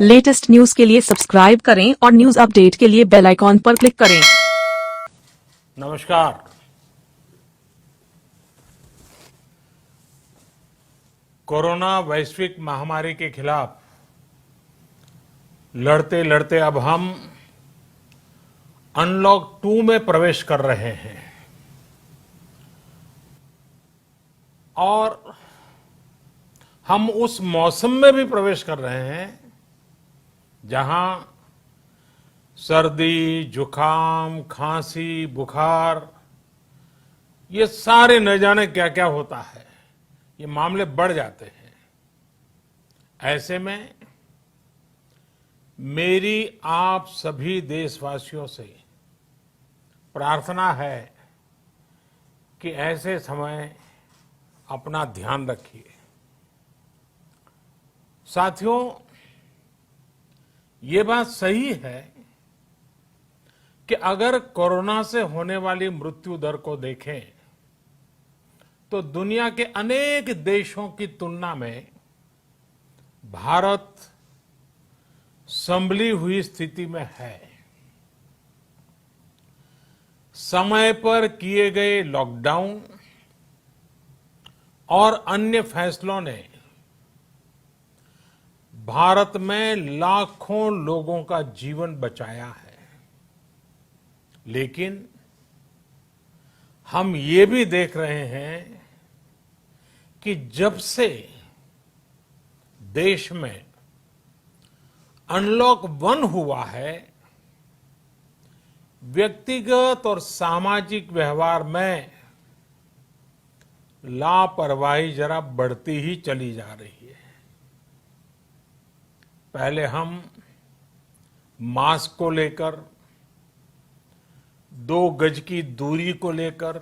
Latest news के लिए subscribe करें और न्यूज अपडेट के लिए बेल आइकॉन पर क्लिक करें। नमस्कार। कोरोना वैश्विक महामारी के खिलाफ लड़ते लड़ते अब हम अनलॉक 2 में प्रवेश कर रहे हैं और हम उस मौसम में भी प्रवेश कर रहे हैं जहां सर्दी, जुकाम, खांसी, बुखार ये सारे न जाने क्या क्या होता है, ये मामले बढ़ जाते हैं। ऐसे में मेरी आप सभी देशवासियों से प्रार्थना है कि ऐसे समय अपना ध्यान रखिए। साथियों, ये बात सही है कि अगर कोरोना से होने वाली मृत्यु दर को देखें तो दुनिया के अनेक देशों की तुलना में भारत संभली हुई स्थिति में है। समय पर किए गए लॉकडाउन और अन्य फैसलों ने भारत में लाखों लोगों का जीवन बचाया है, लेकिन हम ये भी देख रहे हैं कि जब से देश में अनलॉक 1 हुआ है, व्यक्तिगत और सामाजिक व्यवहार में लापरवाही जरा बढ़ती ही चली जा रही है। पहले हम मास्क को लेकर, 2 गज की दूरी को लेकर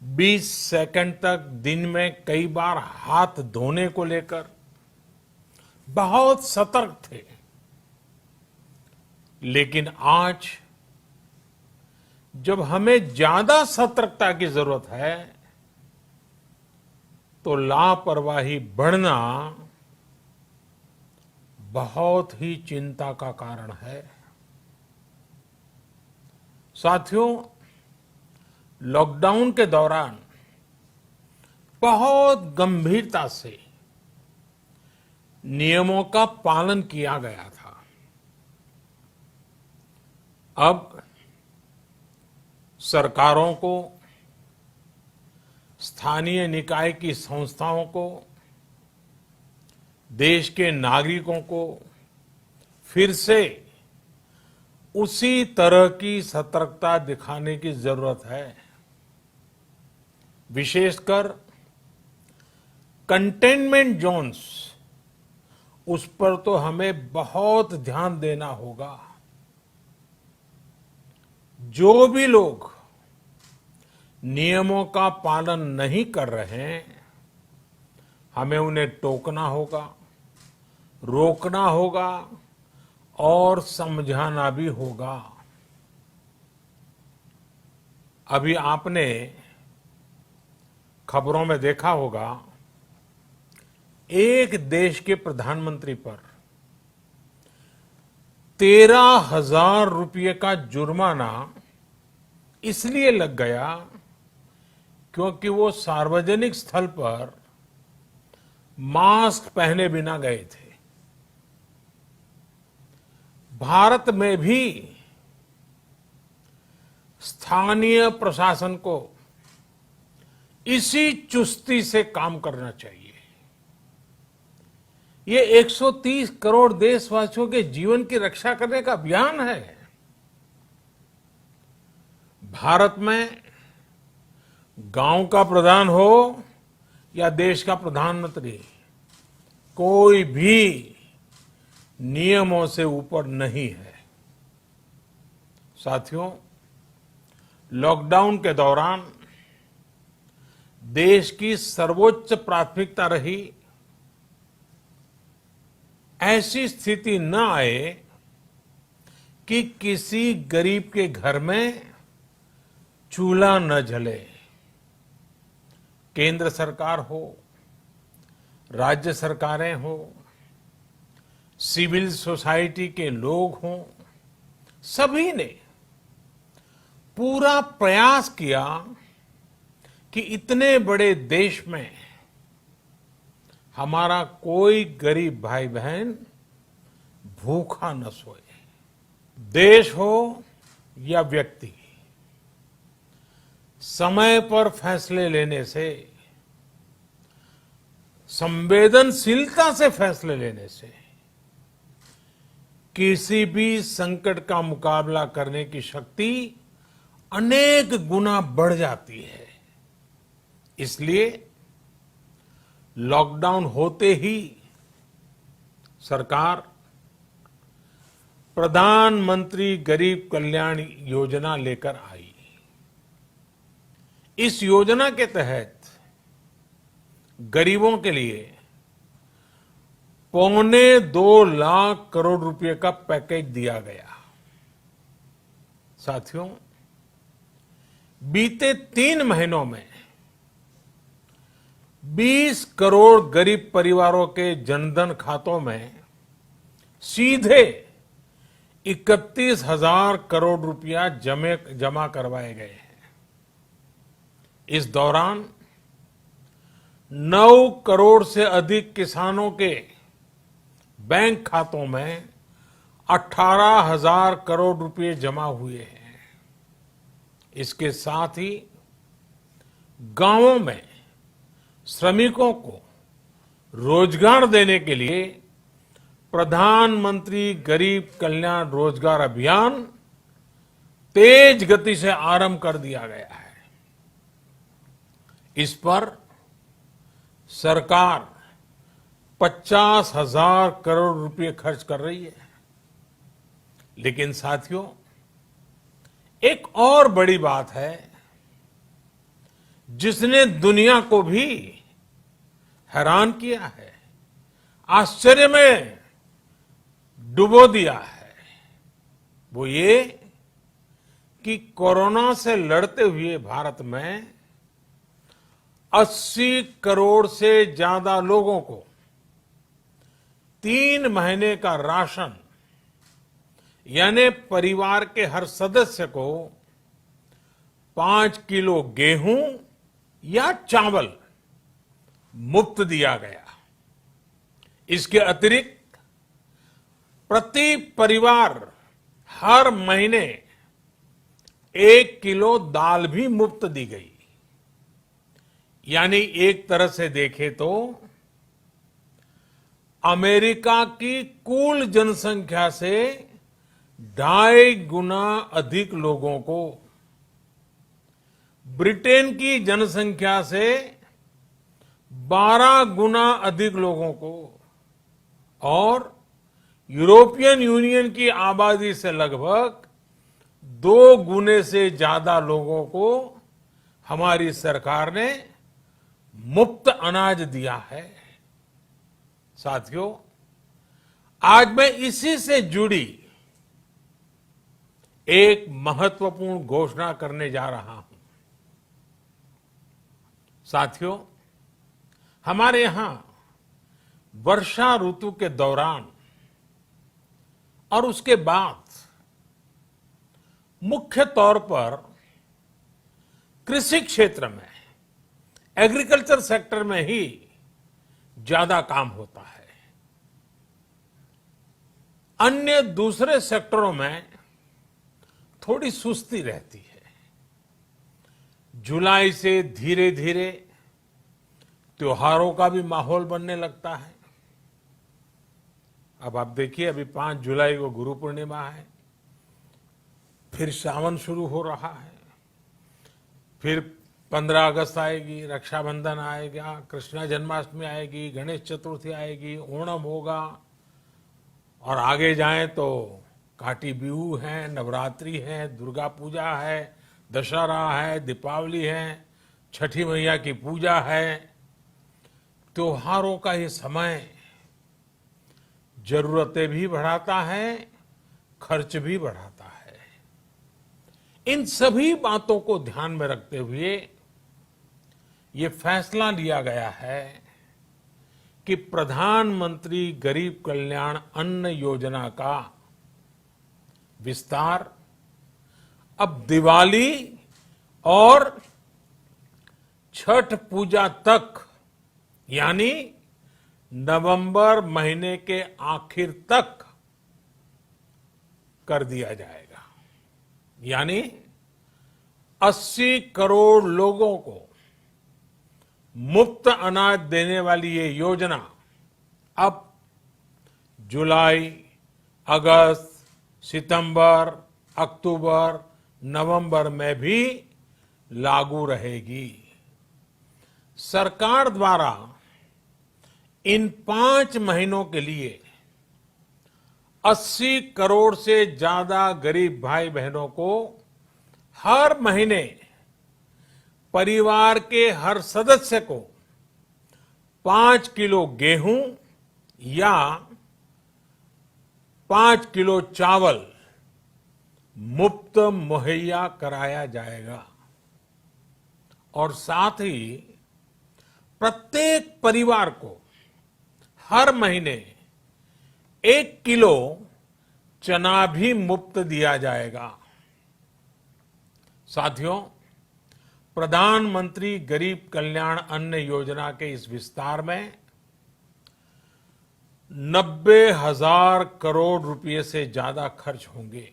20 सेकंड तक दिन में कई बार हाथ धोने को लेकर बहुत सतर्क थे, लेकिन आज जब हमें ज्यादा सतर्कता की जरूरत है तो लापरवाही बढ़ना बहुत ही चिंता का कारण है। साथियों, लॉकडाउन के दौरान बहुत गंभीरता से नियमों का पालन किया गया था। अब सरकारों को, स्थानीय निकाय की संस्थाओं को, देश के नागरिकों को फिर से उसी तरह की सतर्कता दिखाने की जरूरत है। विशेषकर कंटेनमेंट जोन्स, उस पर तो हमें बहुत ध्यान देना होगा। जो भी लोग नियमों का पालन नहीं कर रहे हैं, हमें उन्हें टोकना होगा, रोकना होगा और समझाना भी होगा। अभी आपने खबरों में देखा होगा, एक देश के प्रधानमंत्री पर 13,000 रुपये का जुर्माना इसलिए लग गया क्योंकि वो सार्वजनिक स्थल पर मास्क पहने बिना गए थे। भारत में भी स्थानीय प्रशासन को इसी चुस्ती से काम करना चाहिए। ये 130 करोड़ देशवासियों के जीवन की रक्षा करने का अभियान है। भारत में गांव का प्रधान हो या देश का प्रधानमंत्री, कोई भी नियमों से ऊपर नहीं है। साथियों, लॉकडाउन के दौरान देश की सर्वोच्च प्राथमिकता रही ऐसी स्थिति न आए कि किसी गरीब के घर में चूल्हा न जले। केंद्र सरकार हो, राज्य सरकारें हो सिविल सोसाइटी के लोग हों, सभी ने पूरा प्रयास किया कि इतने बड़े देश में हमारा कोई गरीब भाई बहन भूखा न सोए। देश हो या व्यक्ति, समय पर फैसले लेने से, संवेदनशीलता से फैसले लेने से किसी भी संकट का मुकाबला करने की शक्ति अनेक गुना बढ़ जाती है। इसलिए लॉकडाउन होते ही सरकार प्रधानमंत्री गरीब कल्याण योजना लेकर आई। इस योजना के तहत गरीबों के लिए 2.25 लाख करोड़ रुपए का पैकेज दिया गया। साथियों, बीते 3 महीनों में 20 करोड़ गरीब परिवारों के जनधन खातों में सीधे 31,000 करोड़ रुपया जमा करवाए गए हैं। इस दौरान 9 करोड़ से अधिक किसानों के बैंक खातों में 18,000 करोड़ रुपए जमा हुए हैं। इसके साथ ही गांवों में श्रमिकों को रोजगार देने के लिए प्रधानमंत्री गरीब कल्याण रोजगार अभियान तेज गति से आरंभ कर दिया गया है। इस पर सरकार 50,000 करोड़ रुपए खर्च कर रही है। लेकिन साथियों, एक और बड़ी बात है जिसने दुनिया को भी हैरान किया है, आश्चर्य में डुबो दिया है। वो ये कि कोरोना से लड़ते हुए भारत में 80 करोड़ से ज्यादा लोगों को 3 महीने का राशन, यानी परिवार के हर सदस्य को 5 किलो गेहूं या चावल मुफ्त दिया गया। इसके अतिरिक्त प्रति परिवार हर महीने 1 किलो दाल भी मुफ्त दी गई। यानी एक तरह से देखें तो अमेरिका की कुल जनसंख्या से 2.5 गुना अधिक लोगों को, ब्रिटेन की जनसंख्या से 12 गुना अधिक लोगों को और यूरोपियन यूनियन की आबादी से लगभग 2 गुने से ज्यादा लोगों को हमारी सरकार ने मुफ्त अनाज दिया है। साथियों, आज मैं इसी से जुड़ी एक महत्वपूर्ण घोषणा करने जा रहा हूं। साथियों, हमारे यहां वर्षा ऋतु के दौरान और उसके बाद मुख्य तौर पर कृषि क्षेत्र में, एग्रीकल्चर सेक्टर में ही ज्यादा काम होता है। अन्य दूसरे सेक्टरों में थोड़ी सुस्ती रहती है। जुलाई से धीरे धीरे त्योहारों का भी माहौल बनने लगता है। अब आप देखिए, अभी 5 जुलाई को गुरु पूर्णिमा है, फिर सावन शुरू हो रहा है, फिर 15 अगस्त आएगी, रक्षाबंधन आएगा, कृष्ण जन्माष्टमी आएगी, गणेश चतुर्थी आएगी, ओणम होगा और आगे जाएं तो काटी बिहू है, नवरात्रि है, दुर्गा पूजा है, दशहरा है, दीपावली है, छठी मैया की पूजा है। त्योहारों का ये समय जरूरतें भी बढ़ाता है, खर्च भी बढ़ाता है। इन सभी बातों को ध्यान में रखते हुए ये फैसला लिया गया है कि प्रधानमंत्री गरीब कल्याण अन्न योजना का विस्तार अब दिवाली और छठ पूजा तक यानी नवंबर महीने के आखिर तक कर दिया जाएगा। यानी 80 करोड़ लोगों को मुफ्त अनाज देने वाली ये योजना अब जुलाई, अगस्त, सितंबर, अक्टूबर, नवंबर में भी लागू रहेगी। सरकार द्वारा इन 5 महीनों के लिए 80 करोड़ से ज्यादा गरीब भाई बहनों को हर महीने परिवार के हर सदस्य को 5 किलो गेहूं या 5 किलो चावल मुफ्त मुहैया कराया जाएगा और साथ ही प्रत्येक परिवार को हर महीने 1 किलो चना भी मुफ्त दिया जाएगा। साथियों, प्रधानमंत्री गरीब कल्याण अन्न योजना के इस विस्तार में 90,000 करोड़ रुपए से ज्यादा खर्च होंगे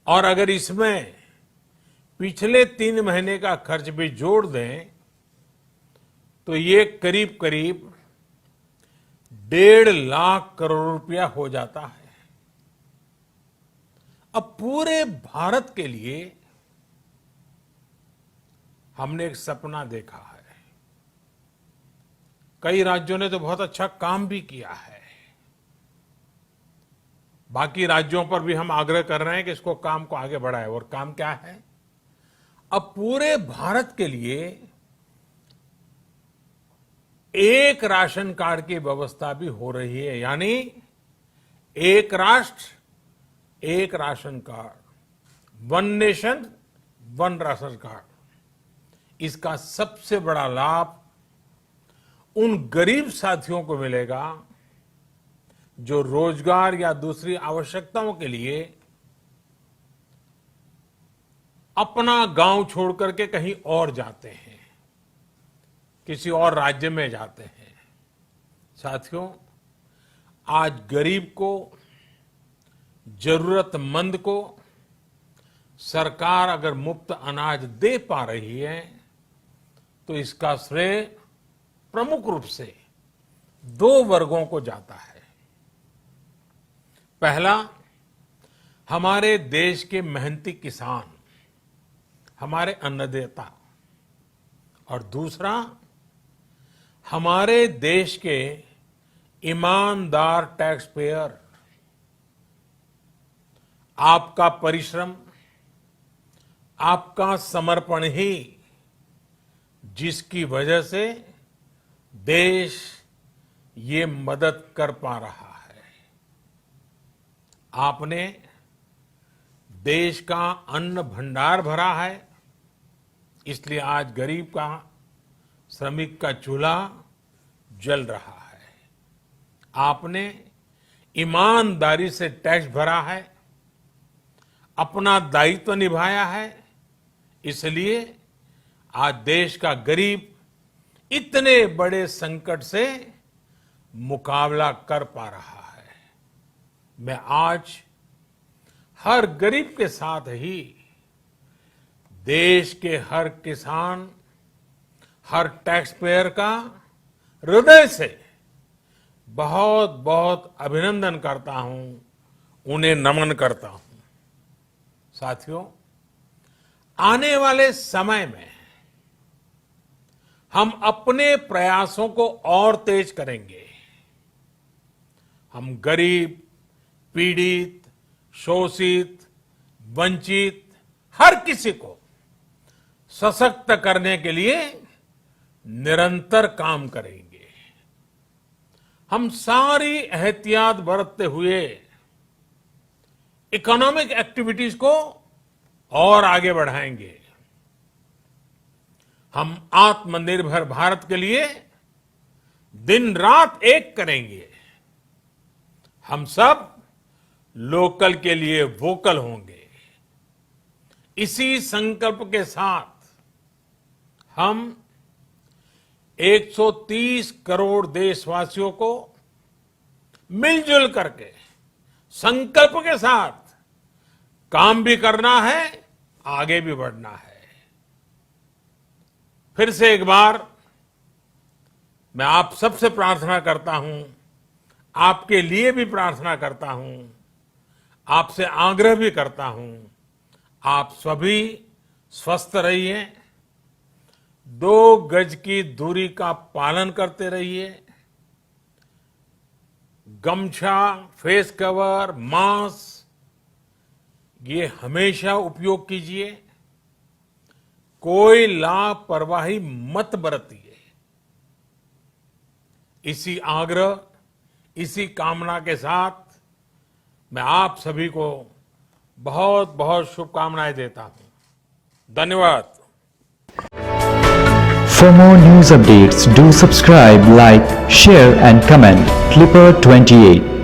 और अगर इसमें पिछले 3 महीने का खर्च भी जोड़ दें तो ये करीब करीब 1.5 लाख करोड़ रुपया हो जाता है। अब पूरे भारत के लिए हमने एक सपना देखा है। कई राज्यों ने तो बहुत अच्छा काम भी किया है। बाकी राज्यों पर भी हम आग्रह कर रहे हैं कि इसको काम को आगे बढ़ाएं। और काम क्या है? अब पूरे भारत के लिए एक राशन कार्ड की व्यवस्था भी हो रही है। यानी एक राष्ट्र एक ration card, one nation one ration card. इसका सबसे बड़ा लाभ उन गरीब साथियों को मिलेगा जो रोजगार या दूसरी आवश्यकताओं के लिए अपना गांव छोड़ करके कहीं और जाते हैं, किसी और राज्य में जाते हैं। साथियों, आज गरीब को, जरूरतमंद को सरकार अगर मुफ्त अनाज दे पा रही है तो इसका श्रेय प्रमुख रूप से 2 वर्गों को जाता है। पहला, हमारे देश के मेहनती किसान, हमारे अन्नदाता, और दूसरा हमारे देश के ईमानदार टैक्स पेयर। आपका परिश्रम, आपका समर्पण ही जिसकी वजह से देश ये मदद कर पा रहा है। आपने देश का अन्न भंडार भरा है, इसलिए आज गरीब का, श्रमिक का चूल्हा जल रहा है। आपने ईमानदारी से टैक्स भरा है, अपना दायित्व निभाया है, इसलिए आज देश का गरीब इतने बड़े संकट से मुकाबला कर पा रहा है। मैं आज हर गरीब के साथ ही देश के हर किसान, हर टैक्स पेयर का हृदय से बहुत बहुत अभिनंदन करता हूं, उन्हें नमन करता हूं। साथियों, आने वाले समय में हम अपने प्रयासों को और तेज करेंगे। हम गरीब, पीड़ित, शोषित, वंचित हर किसी को सशक्त करने के लिए निरंतर काम करेंगे। हम सारी एहतियात बरतते हुए इकोनॉमिक एक्टिविटीज को और आगे बढ़ाएंगे। हम आत्मनिर्भर भारत के लिए दिन रात एक करेंगे, हम सब लोकल के लिए वोकल होंगे। इसी संकल्प के साथ हम 130 करोड़ देशवासियों को मिलजुल करके संकल्प के साथ काम भी करना है, आगे भी बढ़ना है। फिर से एक बार मैं आप सबसे प्रार्थना करता हूं, आपके लिए भी प्रार्थना करता हूं, आपसे आग्रह भी करता हूं, आप सभी स्वस्थ रहिए, 2 गज की दूरी का पालन करते रहिए, गमछा, फेस कवर, मास्क ये हमेशा उपयोग कीजिए, कोई लापरवाही मत बरतिए। इसी आग्रह, इसी कामना के साथ मैं आप सभी को बहुत बहुत शुभकामनाएं देता हूं। धन्यवाद। For more news updates, do subscribe, like, share and comment. Clipper 28